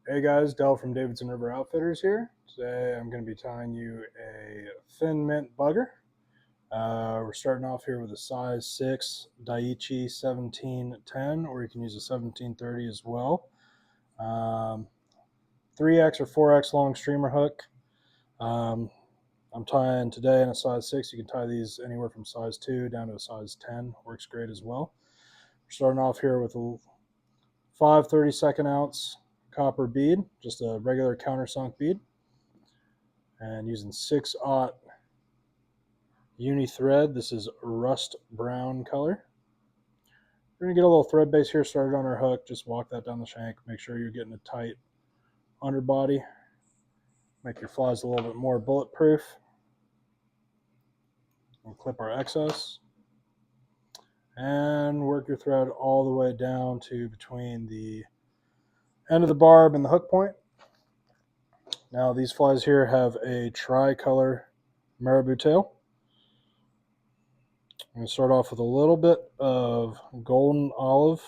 Hey guys, Dell from Davidson River Outfitters here. Today I'm going to be tying you a thin mint bugger. We're starting off here with a size 6 Daiichi 1710, or you can use a 1730 as well. 3X or 4X long streamer hook. I'm tying today in a size 6. You can tie these anywhere from size 2 down to a size 10. Works great as well. We're starting off here with a 5 32nd ounce copper bead, just a regular countersunk bead, and using 6/0 uni thread. This is rust brown color. We're going to get a little thread base here started on our hook. Just walk that down the shank. Make sure you're getting a tight underbody. Make your flies a little bit more bulletproof. We'll clip our excess and work your thread all the way down to between the end of the barb and the hook point. Now these flies here have a tricolor marabou tail. I'm going to start off with a little bit of golden olive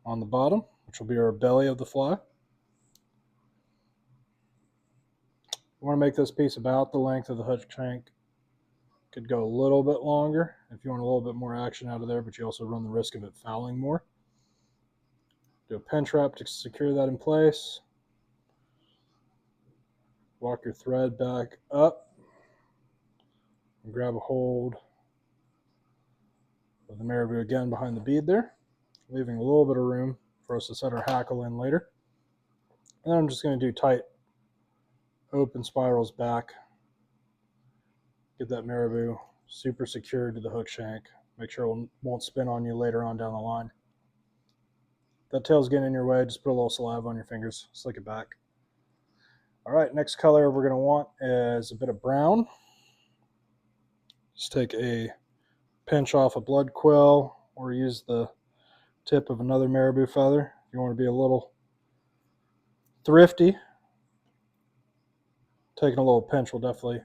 on the bottom, which will be our belly of the fly. You want to make this piece about the length of the hook shank. Could go a little bit longer if you want a little bit more action out of there, but you also run the risk of it fouling more. Do a pinch wrap to secure that in place. Walk your thread back up and grab a hold of the marabou again behind the bead there, leaving a little bit of room for us to set our hackle in later. And then I'm just going to do tight open spirals back. Get that marabou super secured to the hook shank. Make sure it won't spin on you later on down the line. If that tail's getting in your way, just put a little saliva on your fingers, slick it back. All right, next color we're going to want is a bit of brown. Just take a pinch off a blood quill or use the tip of another marabou feather. If you want to be a little thrifty, taking a little pinch will definitely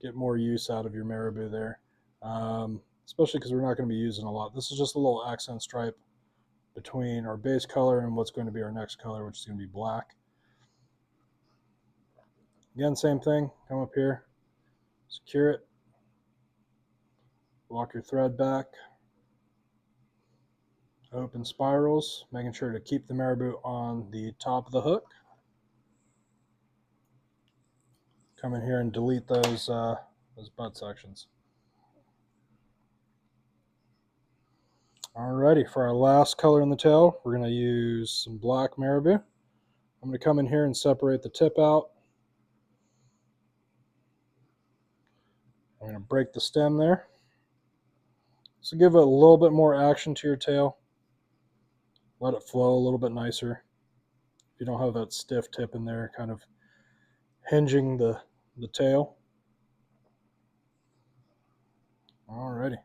get more use out of your marabou there, especially because we're not going to be using a lot. This is just a little accent stripe between our base color and what's going to be our next color, which is going to be black. Again, same thing. Come up here, secure it, walk your thread back, open spirals, making sure to keep the marabou on the top of the hook. Come in here and delete those butt sections. Alrighty, for our last color in the tail, we're going to use some black marabou. I'm going to come in here and separate the tip out. I'm going to break the stem there. So give it a little bit more action to your tail. Let it flow a little bit nicer. If you don't have that stiff tip in there, kind of hinging the tail. Alrighty.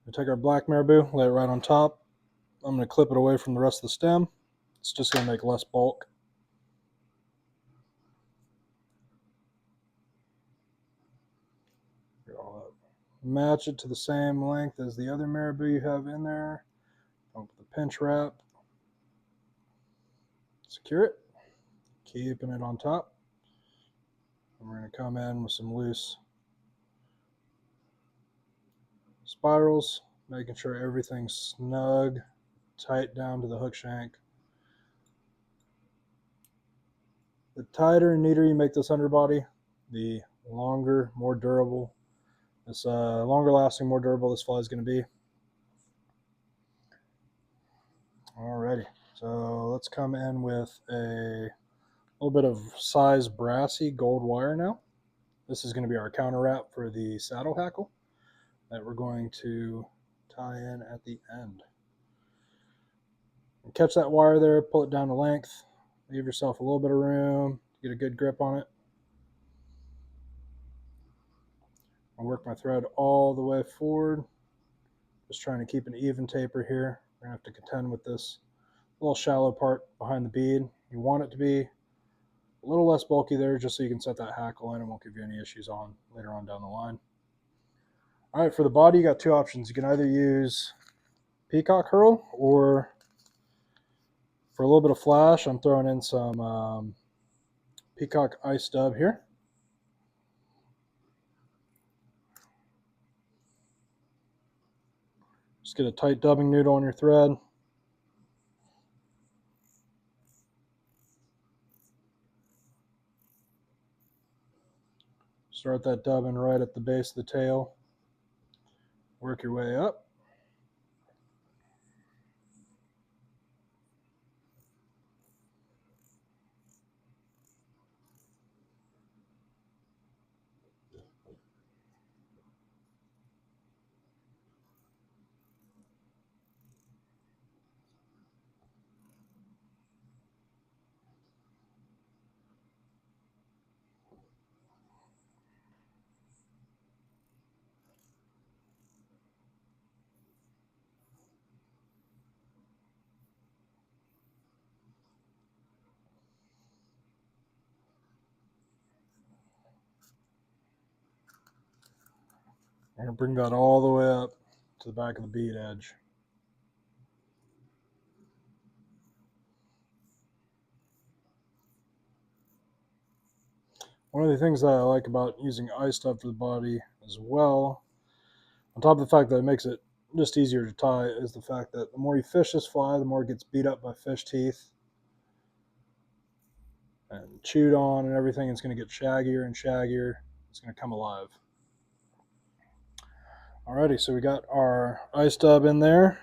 We'll take our black marabou, lay it right on top. I'm going to clip it away from the rest of the stem. It's just going to make less bulk. Match it to the same length as the other marabou you have in there. Open the pinch wrap. Secure it. Keeping it on top. And we're going to come in with some loose spirals, making sure everything's snug, tight down to the hook shank. The tighter and neater you make this underbody, the longer, more durable, longer lasting, more durable this fly is going to be. Alrighty, so let's come in with a little bit of size brassy gold wire now. This is going to be our counter wrap for the saddle hackle that we're going to tie in at the end. And catch that wire there, pull it down to length, leave yourself a little bit of room, get a good grip on it. I'll work my thread all the way forward, just trying to keep an even taper here. We're going to have to contend with this little shallow part behind the bead. You want it to be a little less bulky there just so you can set that hackle in and won't give you any issues on later on down the line. All right, for the body, you got two options. You can either use peacock herl or For a little bit of flash, I'm throwing in some Peacock Ice Dub here. Just get a tight dubbing noodle on your thread. Start that dubbing right at the base of the tail. Work your way up. I'm going to bring that all the way up to the back of the bead edge. One of the things that I like about using ice dub for the body as well, on top of the fact that it makes it just easier to tie, is the fact that the more you fish this fly, the more it gets beat up by fish teeth and chewed on and everything. It's going to get shaggier and shaggier. It's going to come alive. Alrighty, so we got our ice dub in there.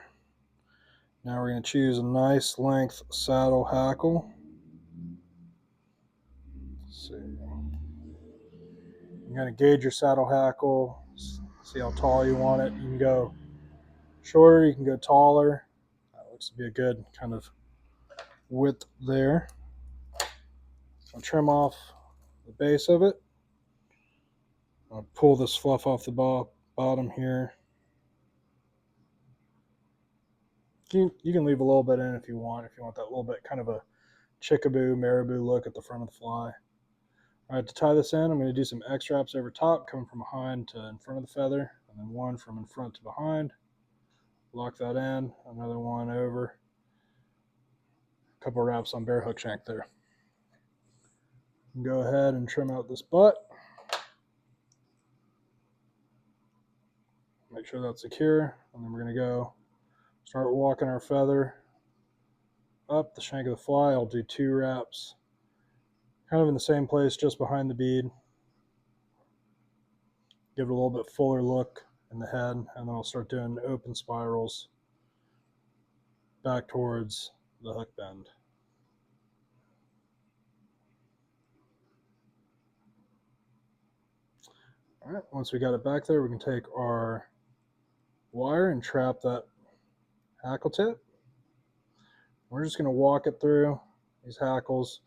Now we're going to choose a nice length saddle hackle. Let's see. You're going to gauge your saddle hackle, see how tall you want it. You can go shorter, you can go taller. That looks to be a good kind of width there. I'll trim off the base of it. I'll pull this fluff off the bottom here. You can leave a little bit in if you want that little bit kind of a chickaboo, marabou look at the front of the fly. All right, to tie this in, I'm going to do some X wraps over top, coming from behind to in front of the feather, and then one from in front to behind. Lock that in, another one over. A couple wraps on bare hook shank there. Go ahead and trim out this butt. Make sure that's secure, and then we're going to go start walking our feather up the shank of the fly. I'll do 2 wraps, kind of in the same place, just behind the bead. Give it a little bit fuller look in the head, and then I'll start doing open spirals back towards the hook bend. All right, once we got it back there, we can take our wire and trap that hackle tip. We're just going to walk it through these hackles.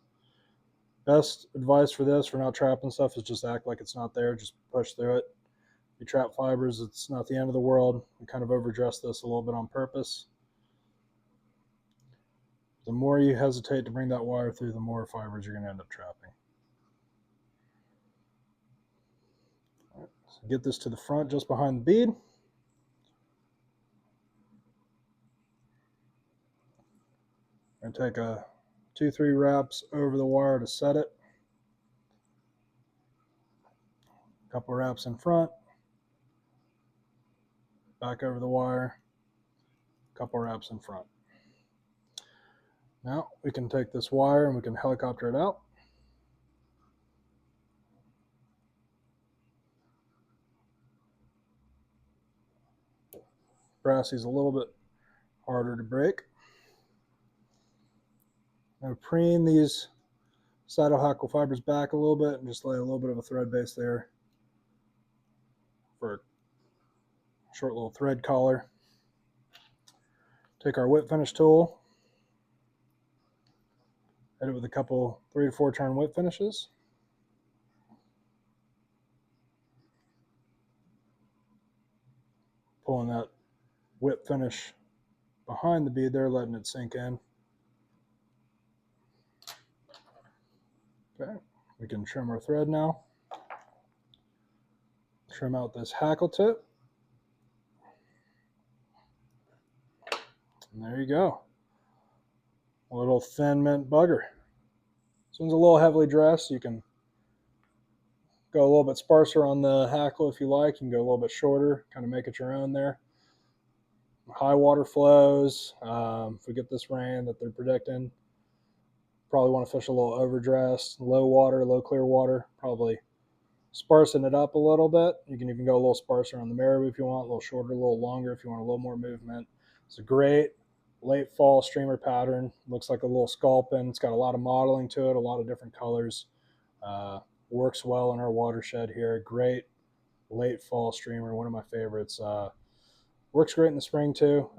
Best advice for this, for not trapping stuff, is just act like it's not there. Just push through it. If you trap fibers, it's not the end of the world. We kind of overdressed this a little bit on purpose. The more you hesitate to bring that wire through, the more fibers you're going to end up trapping. All right, so get this to the front, just behind the bead. And take a 2-3 wraps over the wire to set it. A couple wraps in front, back over the wire, a couple wraps in front. Now we can take this wire and we can helicopter it out. Brassy's a little bit harder to break. Now preen these saddle hackle fibers back a little bit and just lay a little bit of a thread base there for a short little thread collar. Take our whip finish tool, hit it with a couple 3 to 4 turn whip finishes. Pulling that whip finish behind the bead there, letting it sink in. Okay, we can trim our thread now. Trim out this hackle tip. And there you go. a little thin mint bugger. This one's a little heavily dressed. You can go a little bit sparser on the hackle if you like. You can go a little bit shorter, kind of make it your own there. High water flows. If we get this rain that they're predicting, probably want to fish a little overdressed. Low water, low clear water, probably sparsing it up a little bit. You can even go a little sparser on the Marabou if you want, a little shorter, a little longer if you want a little more movement. It's a great late fall streamer pattern. Looks like a little sculpin. It's got a lot of modeling to it, a lot of different colors. Works well in our watershed here. Great late fall streamer, one of my favorites. Works great in the spring too.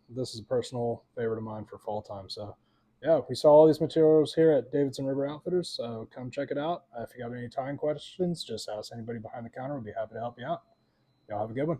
This is a personal favorite of mine for fall time. So yeah, we saw all these materials here at Davidson River Outfitters. So come check it out. If you have any tying questions, just ask anybody behind the counter. We'll be happy to help you out. Y'all have a good one.